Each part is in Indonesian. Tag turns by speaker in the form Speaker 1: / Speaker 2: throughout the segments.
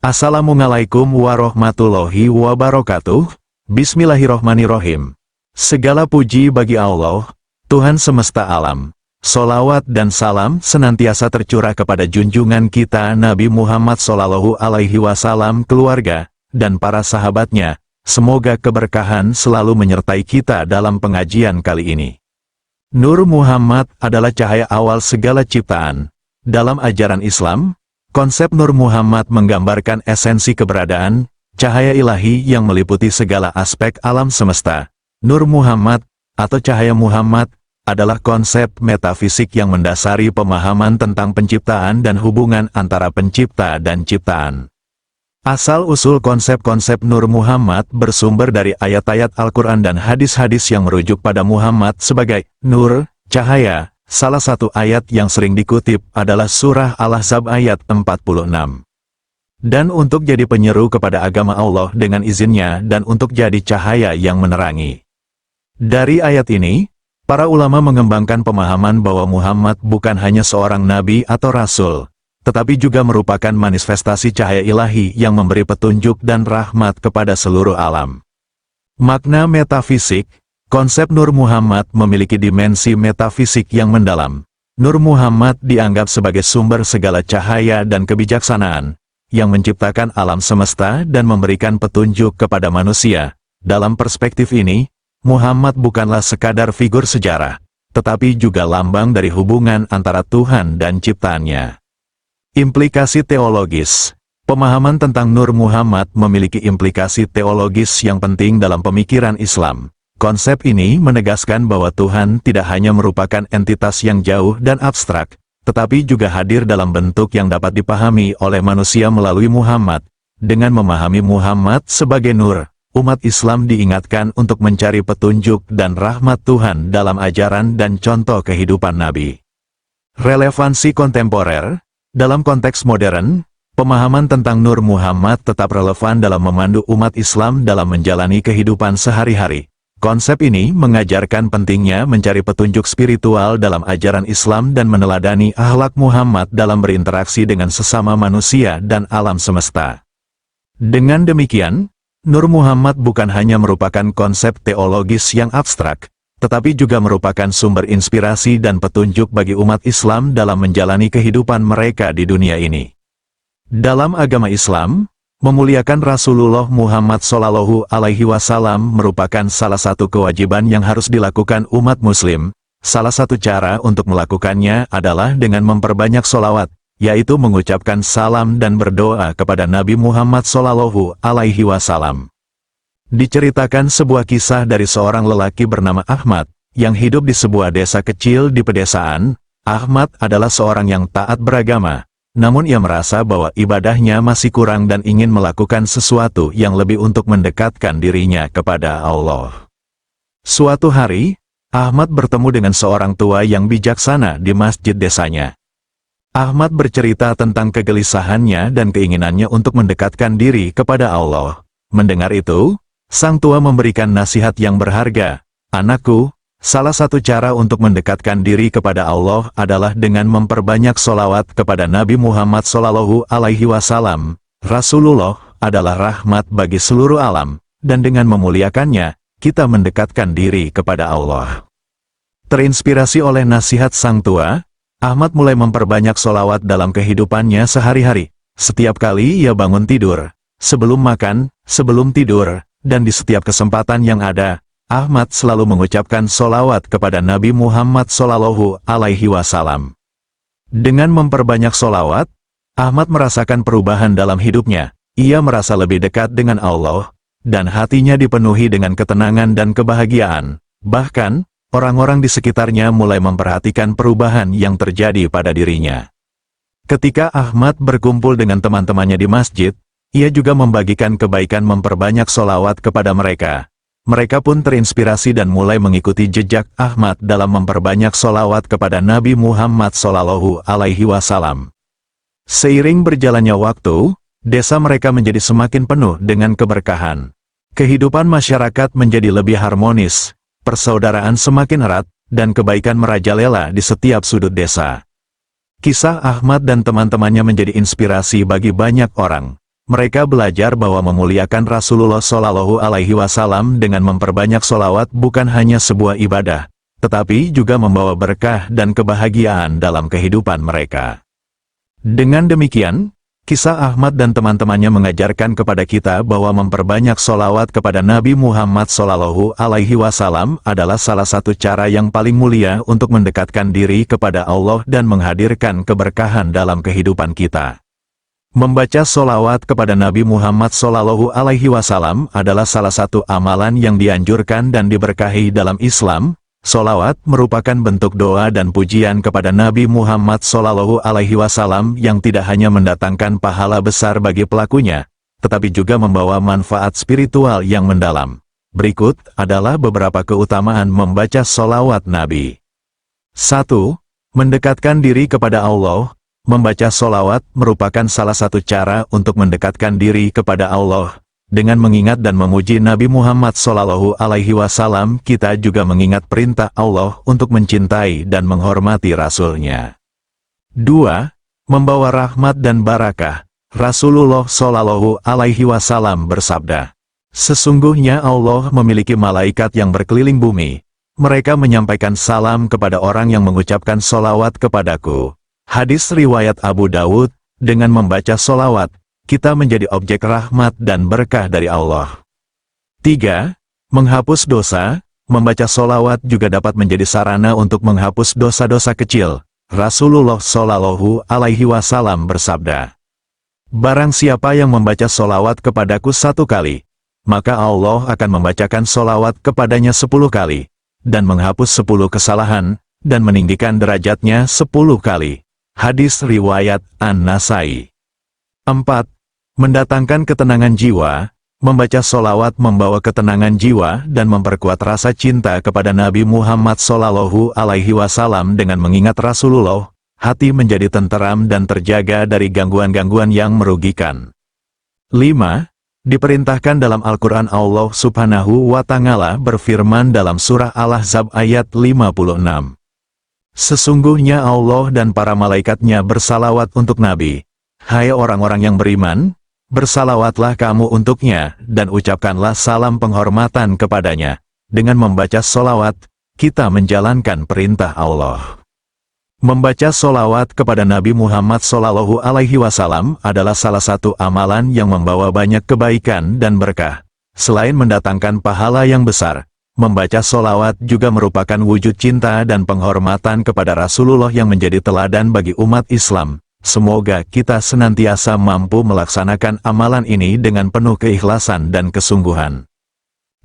Speaker 1: Assalamualaikum warahmatullahi wabarakatuh. Bismillahirrohmanirrohim. Segala puji bagi Allah, Tuhan semesta alam. Solawat dan salam senantiasa tercurah kepada junjungan kita Nabi Muhammad SAW, keluarga, dan para sahabatnya. Semoga keberkahan selalu menyertai kita dalam pengajian kali ini. Nur Muhammad adalah cahaya awal segala ciptaan. Dalam ajaran Islam, konsep Nur Muhammad menggambarkan esensi keberadaan, cahaya ilahi yang meliputi segala aspek alam semesta. Nur Muhammad, atau cahaya Muhammad, adalah konsep metafisik yang mendasari pemahaman tentang penciptaan dan hubungan antara pencipta dan ciptaan. Asal-usul konsep-konsep Nur Muhammad bersumber dari ayat-ayat Al-Quran dan hadis-hadis yang merujuk pada Muhammad sebagai Nur, cahaya. Salah satu ayat yang sering dikutip adalah surah Al-Ahzab ayat 46. Dan untuk jadi penyeru kepada agama Allah dengan izinnya dan untuk jadi cahaya yang menerangi. Dari ayat ini, para ulama mengembangkan pemahaman bahwa Muhammad bukan hanya seorang nabi atau rasul, tetapi juga merupakan manifestasi cahaya ilahi yang memberi petunjuk dan rahmat kepada seluruh alam. Makna metafisik, konsep Nur Muhammad memiliki dimensi metafisik yang mendalam. Nur Muhammad dianggap sebagai sumber segala cahaya dan kebijaksanaan, yang menciptakan alam semesta dan memberikan petunjuk kepada manusia. Dalam perspektif ini, Muhammad bukanlah sekadar figur sejarah, tetapi juga lambang dari hubungan antara Tuhan dan ciptaannya. Implikasi teologis. Pemahaman tentang Nur Muhammad memiliki implikasi teologis yang penting dalam pemikiran Islam. Konsep ini menegaskan bahwa Tuhan tidak hanya merupakan entitas yang jauh dan abstrak, tetapi juga hadir dalam bentuk yang dapat dipahami oleh manusia melalui Muhammad. Dengan memahami Muhammad sebagai Nur, umat Islam diingatkan untuk mencari petunjuk dan rahmat Tuhan dalam ajaran dan contoh kehidupan Nabi. Relevansi kontemporer. Dalam konteks modern, pemahaman tentang Nur Muhammad tetap relevan dalam memandu umat Islam dalam menjalani kehidupan sehari-hari. Konsep ini mengajarkan pentingnya mencari petunjuk spiritual dalam ajaran Islam dan meneladani akhlak Muhammad dalam berinteraksi dengan sesama manusia dan alam semesta. Dengan demikian, Nur Muhammad bukan hanya merupakan konsep teologis yang abstrak, tetapi juga merupakan sumber inspirasi dan petunjuk bagi umat Islam dalam menjalani kehidupan mereka di dunia ini. Dalam agama Islam, memuliakan Rasulullah Muhammad SAW merupakan salah satu kewajiban yang harus dilakukan umat Muslim. Salah satu cara untuk melakukannya adalah dengan memperbanyak sholawat, yaitu mengucapkan salam dan berdoa kepada Nabi Muhammad SAW. Diceritakan sebuah kisah dari seorang lelaki bernama Ahmad, yang hidup di sebuah desa kecil di pedesaan. Ahmad adalah seorang yang taat beragama, namun ia merasa bahwa ibadahnya masih kurang dan ingin melakukan sesuatu yang lebih untuk mendekatkan dirinya kepada Allah. Suatu hari, Ahmad bertemu dengan seorang tua yang bijaksana di masjid desanya. Ahmad bercerita tentang kegelisahannya dan keinginannya untuk mendekatkan diri kepada Allah. Mendengar itu, sang tua memberikan nasihat yang berharga. Anakku, salah satu cara untuk mendekatkan diri kepada Allah adalah dengan memperbanyak sholawat kepada Nabi Muhammad SAW. Rasulullah adalah rahmat bagi seluruh alam, dan dengan memuliakannya, kita mendekatkan diri kepada Allah. Terinspirasi oleh nasihat sang tua, Ahmad mulai memperbanyak sholawat dalam kehidupannya sehari-hari. Setiap kali ia bangun tidur, sebelum makan, sebelum tidur, dan di setiap kesempatan yang ada, Ahmad selalu mengucapkan sholawat kepada Nabi Muhammad SAW. Dengan memperbanyak sholawat, Ahmad merasakan perubahan dalam hidupnya. Ia merasa lebih dekat dengan Allah, dan hatinya dipenuhi dengan ketenangan dan kebahagiaan. Bahkan, orang-orang di sekitarnya mulai memperhatikan perubahan yang terjadi pada dirinya. Ketika Ahmad berkumpul dengan teman-temannya di masjid, ia juga membagikan kebaikan memperbanyak sholawat kepada mereka. Mereka pun terinspirasi dan mulai mengikuti jejak Ahmad dalam memperbanyak sholawat kepada Nabi Muhammad SAW. Seiring berjalannya waktu, desa mereka menjadi semakin penuh dengan keberkahan. Kehidupan masyarakat menjadi lebih harmonis, persaudaraan semakin erat, dan kebaikan merajalela di setiap sudut desa. Kisah Ahmad dan teman-temannya menjadi inspirasi bagi banyak orang. Mereka belajar bahwa memuliakan Rasulullah Shallallahu Alaihi Wasallam dengan memperbanyak solawat bukan hanya sebuah ibadah, tetapi juga membawa berkah dan kebahagiaan dalam kehidupan mereka. Dengan demikian, kisah Ahmad dan teman-temannya mengajarkan kepada kita bahwa memperbanyak solawat kepada Nabi Muhammad Shallallahu Alaihi Wasallam adalah salah satu cara yang paling mulia untuk mendekatkan diri kepada Allah dan menghadirkan keberkahan dalam kehidupan kita. Membaca solawat kepada Nabi Muhammad Shallallahu Alaihi Wasallam adalah salah satu amalan yang dianjurkan dan diberkahi dalam Islam. Solawat merupakan bentuk doa dan pujian kepada Nabi Muhammad Shallallahu Alaihi Wasallam yang tidak hanya mendatangkan pahala besar bagi pelakunya, tetapi juga membawa manfaat spiritual yang mendalam. Berikut adalah beberapa keutamaan membaca solawat Nabi. 1. Mendekatkan diri kepada Allah. Membaca solawat merupakan salah satu cara untuk mendekatkan diri kepada Allah. Dengan mengingat dan memuji Nabi Muhammad Shallallahu Alaihi Wasallam, kita juga mengingat perintah Allah untuk mencintai dan menghormati Rasul-Nya. 2. Membawa rahmat dan barakah. Rasulullah Shallallahu Alaihi Wasallam bersabda, "Sesungguhnya Allah memiliki malaikat yang berkeliling bumi. Mereka menyampaikan salam kepada orang yang mengucapkan solawat kepadaku." Hadis riwayat Abu Dawud, dengan membaca solawat, kita menjadi objek rahmat dan berkah dari Allah. 3. Menghapus dosa. Membaca solawat juga dapat menjadi sarana untuk menghapus dosa-dosa kecil. Rasulullah Shallallahu Alaihi Wasallam bersabda, "Barang siapa yang membaca solawat kepadaku 1 kali, maka Allah akan membacakan solawat kepadanya 10 kali, dan menghapus 10 kesalahan, dan meninggikan derajatnya 10 kali. Hadis riwayat An-Nasai. 4. Mendatangkan ketenangan jiwa. Membaca solawat membawa ketenangan jiwa dan memperkuat rasa cinta kepada Nabi Muhammad Shallallahu Alaihi Wasallam. Dengan mengingat Rasulullah, hati menjadi tenteram dan terjaga dari gangguan-gangguan yang merugikan. 5. Diperintahkan dalam Al-Quran. Allah Subhanahu wa Ta'ala berfirman dalam surah Al-Ahzab ayat 56. "Sesungguhnya Allah dan para malaikatnya bersalawat untuk Nabi. Hai orang-orang yang beriman, bersalawatlah kamu untuknya, dan ucapkanlah salam penghormatan kepadanya." Dengan membaca solawat, kita menjalankan perintah Allah. Membaca solawat kepada Nabi Muhammad Shallallahu Alaihi Wasallam adalah salah satu amalan yang membawa banyak kebaikan dan berkah. Selain mendatangkan pahala yang besar, membaca solawat juga merupakan wujud cinta dan penghormatan kepada Rasulullah yang menjadi teladan bagi umat Islam. Semoga kita senantiasa mampu melaksanakan amalan ini dengan penuh keikhlasan dan kesungguhan.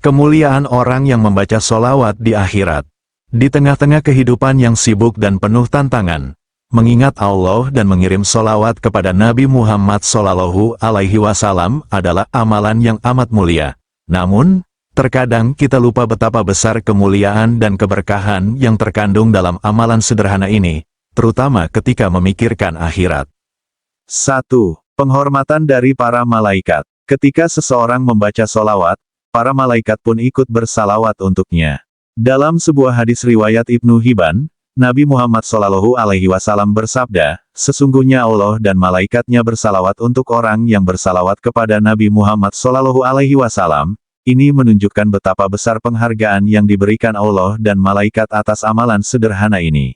Speaker 1: Kemuliaan orang yang membaca solawat di akhirat. Di tengah-tengah kehidupan yang sibuk dan penuh tantangan, mengingat Allah dan mengirim solawat kepada Nabi Muhammad Shallallahu Alaihi Wasallam adalah amalan yang amat mulia. Namun, terkadang kita lupa betapa besar kemuliaan dan keberkahan yang terkandung dalam amalan sederhana ini, terutama ketika memikirkan akhirat. 1. Penghormatan dari para malaikat. Ketika seseorang membaca solawat, para malaikat pun ikut bersalawat untuknya. Dalam sebuah hadis riwayat Ibnu Hibban, Nabi Muhammad Shallallahu Alaihi Wasallam bersabda, "Sesungguhnya Allah dan malaikatnya bersalawat untuk orang yang bersalawat kepada Nabi Muhammad Shallallahu Alaihi Wasallam." Ini menunjukkan betapa besar penghargaan yang diberikan Allah dan malaikat atas amalan sederhana ini.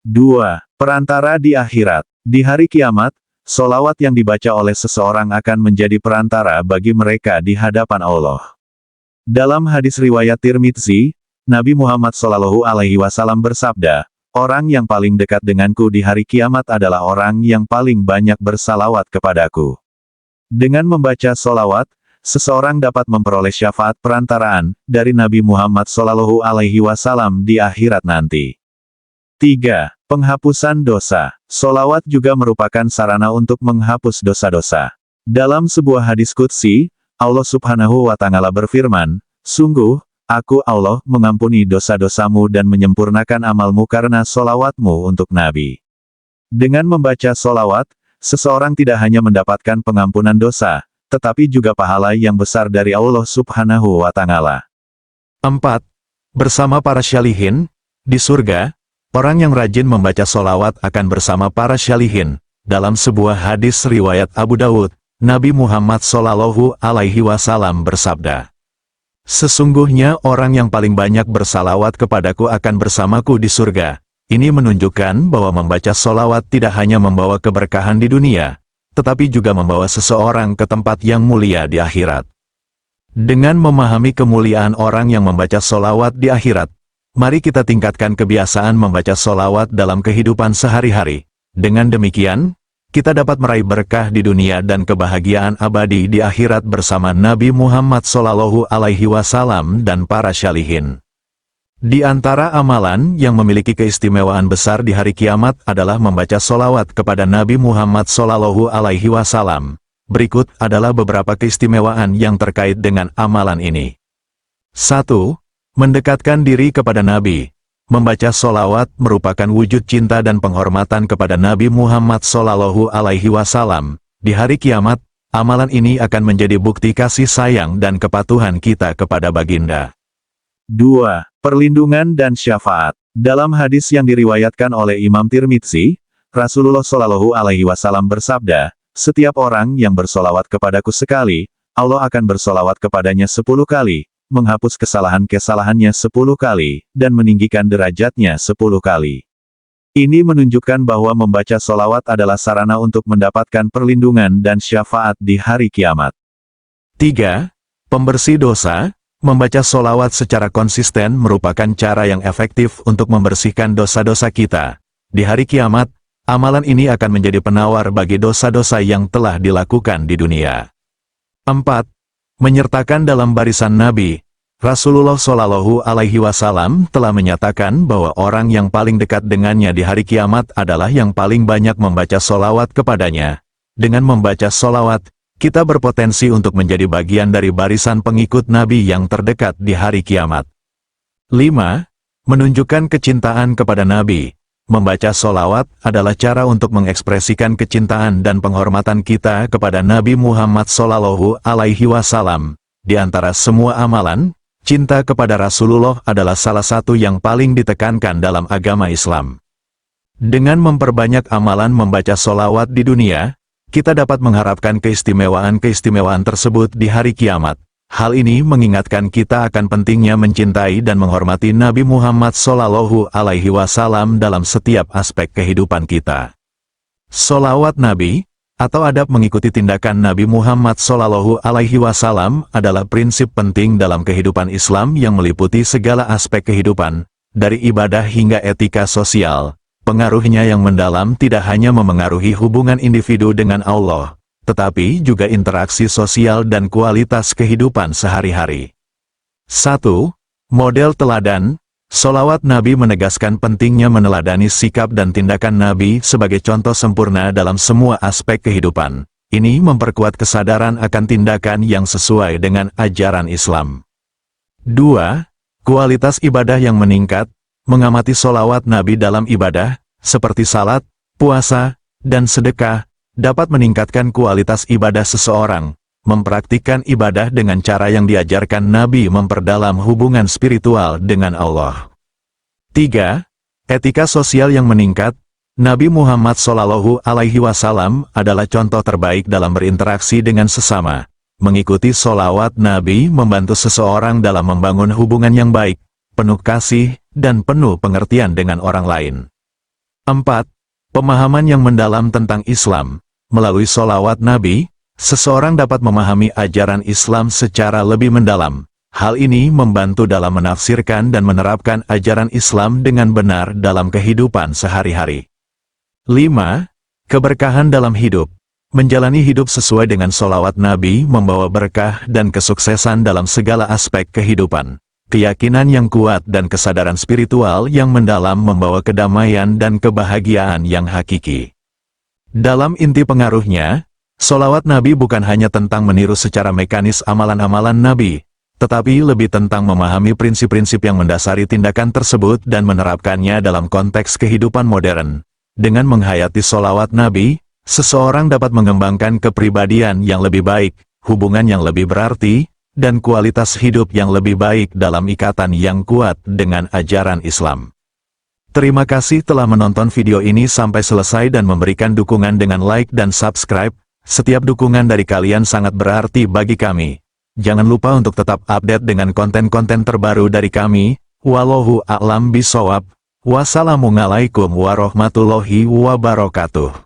Speaker 1: 2. Perantara di akhirat. Di hari kiamat, solawat yang dibaca oleh seseorang akan menjadi perantara bagi mereka di hadapan Allah. Dalam hadis riwayat Tirmidzi, Nabi Muhammad Shallallahu Alaihi Wasallam bersabda, "Orang yang paling dekat denganku di hari kiamat adalah orang yang paling banyak bersalawat kepadaku." Dengan membaca solawat, seseorang dapat memperoleh syafaat perantaraan dari Nabi Muhammad Shallallahu Alaihi Wasallam di akhirat nanti. 3. Penghapusan dosa. Solawat juga merupakan sarana untuk menghapus dosa-dosa. Dalam sebuah hadis qudsi, Allah Subhanahu wa Ta'ala berfirman, "Sungguh, Aku Allah mengampuni dosa-dosamu dan menyempurnakan amalmu karena solawatmu untuk Nabi." Dengan membaca solawat, seseorang tidak hanya mendapatkan pengampunan dosa, tetapi juga pahala yang besar dari Allah Subhanahu wa Ta'ala. 4. Bersama para syalihin. Di surga, orang yang rajin membaca solawat akan bersama para syalihin. Dalam sebuah hadis riwayat Abu Dawud, Nabi Muhammad Shallallahu Alaihi Wasallam bersabda, "Sesungguhnya orang yang paling banyak bersalawat kepadaku akan bersamaku di surga." Ini menunjukkan bahwa membaca solawat tidak hanya membawa keberkahan di dunia, tetapi juga membawa seseorang ke tempat yang mulia di akhirat. Dengan memahami kemuliaan orang yang membaca solawat di akhirat, mari kita tingkatkan kebiasaan membaca solawat dalam kehidupan sehari-hari. Dengan demikian, kita dapat meraih berkah di dunia dan kebahagiaan abadi di akhirat bersama Nabi Muhammad Shallallahu Alaihi Wasallam dan para syalihin. Di antara amalan yang memiliki keistimewaan besar di hari kiamat adalah membaca solawat kepada Nabi Muhammad Shallallahu Alaihi Wasallam. Berikut adalah beberapa keistimewaan yang terkait dengan amalan ini. 1. Mendekatkan diri kepada Nabi. Membaca solawat merupakan wujud cinta dan penghormatan kepada Nabi Muhammad Shallallahu Alaihi Wasallam. Di hari kiamat, amalan ini akan menjadi bukti kasih sayang dan kepatuhan kita kepada baginda. 2. Perlindungan dan syafaat. Dalam hadis yang diriwayatkan oleh Imam Tirmidzi, Rasulullah Shallallahu Alaihi Wasallam bersabda, "Setiap orang yang bersolawat kepadaku sekali, Allah akan bersolawat kepadanya 10 kali, menghapus kesalahan-kesalahannya 10 kali, dan meninggikan derajatnya 10 kali." Ini menunjukkan bahwa membaca solawat adalah sarana untuk mendapatkan perlindungan dan syafaat di hari kiamat. 3. Pembersih dosa. Membaca solawat secara konsisten merupakan cara yang efektif untuk membersihkan dosa-dosa kita. Di hari kiamat, amalan ini akan menjadi penawar bagi dosa-dosa yang telah dilakukan di dunia. 4. Menyertakan dalam barisan Nabi. Rasulullah Shallallahu Alaihi Wasallam telah menyatakan bahwa orang yang paling dekat dengannya di hari kiamat adalah yang paling banyak membaca solawat kepadanya. Dengan membaca solawat, kita berpotensi untuk menjadi bagian dari barisan pengikut Nabi yang terdekat di hari kiamat. 5. Menunjukkan kecintaan kepada Nabi. Membaca solawat adalah cara untuk mengekspresikan kecintaan dan penghormatan kita kepada Nabi Muhammad Shallallahu Alaihi Wasallam. Di antara semua amalan, cinta kepada Rasulullah adalah salah satu yang paling ditekankan dalam agama Islam. Dengan memperbanyak amalan membaca solawat di dunia, kita dapat mengharapkan keistimewaan-keistimewaan tersebut di hari kiamat. Hal ini mengingatkan kita akan pentingnya mencintai dan menghormati Nabi Muhammad Shallallahu Alaihi Wasallam dalam setiap aspek kehidupan kita. Solawat Nabi, atau adab mengikuti tindakan Nabi Muhammad Shallallahu Alaihi Wasallam adalah prinsip penting dalam kehidupan Islam yang meliputi segala aspek kehidupan, dari ibadah hingga etika sosial. Pengaruhnya yang mendalam tidak hanya memengaruhi hubungan individu dengan Allah, tetapi juga interaksi sosial dan kualitas kehidupan sehari-hari. 1. Model teladan. Solawat Nabi menegaskan pentingnya meneladani sikap dan tindakan Nabi sebagai contoh sempurna dalam semua aspek kehidupan. Ini memperkuat kesadaran akan tindakan yang sesuai dengan ajaran Islam. 2. Kualitas ibadah yang meningkat. Mengamati solawat Nabi dalam ibadah, seperti salat, puasa, dan sedekah, dapat meningkatkan kualitas ibadah seseorang. Mempraktikkan ibadah dengan cara yang diajarkan Nabi memperdalam hubungan spiritual dengan Allah. 3. Etika sosial yang meningkat. Nabi Muhammad Shallallahu Alaihi Wasallam adalah contoh terbaik dalam berinteraksi dengan sesama. Mengikuti solawat Nabi membantu seseorang dalam membangun hubungan yang baik, penuh kasih, dan penuh pengertian dengan orang lain. 4. Pemahaman yang mendalam tentang Islam. Melalui solawat Nabi, seseorang dapat memahami ajaran Islam secara lebih mendalam. Hal ini membantu dalam menafsirkan dan menerapkan ajaran Islam dengan benar dalam kehidupan sehari-hari. 5. Keberkahan dalam hidup. Menjalani hidup sesuai dengan solawat Nabi membawa berkah dan kesuksesan dalam segala aspek kehidupan. Keyakinan yang kuat dan kesadaran spiritual yang mendalam membawa kedamaian dan kebahagiaan yang hakiki. Dalam inti pengaruhnya, solawat Nabi bukan hanya tentang meniru secara mekanis amalan-amalan Nabi, tetapi lebih tentang memahami prinsip-prinsip yang mendasari tindakan tersebut dan menerapkannya dalam konteks kehidupan modern. Dengan menghayati solawat Nabi, seseorang dapat mengembangkan kepribadian yang lebih baik, hubungan yang lebih berarti, dan kualitas hidup yang lebih baik dalam ikatan yang kuat dengan ajaran Islam. Terima kasih telah menonton video ini sampai selesai dan memberikan dukungan dengan like dan subscribe. Setiap dukungan dari kalian sangat berarti bagi kami. Jangan lupa untuk tetap update dengan konten-konten terbaru dari kami. Wallahu a'lam bishawab. Wassalamualaikum warahmatullahi wabarakatuh.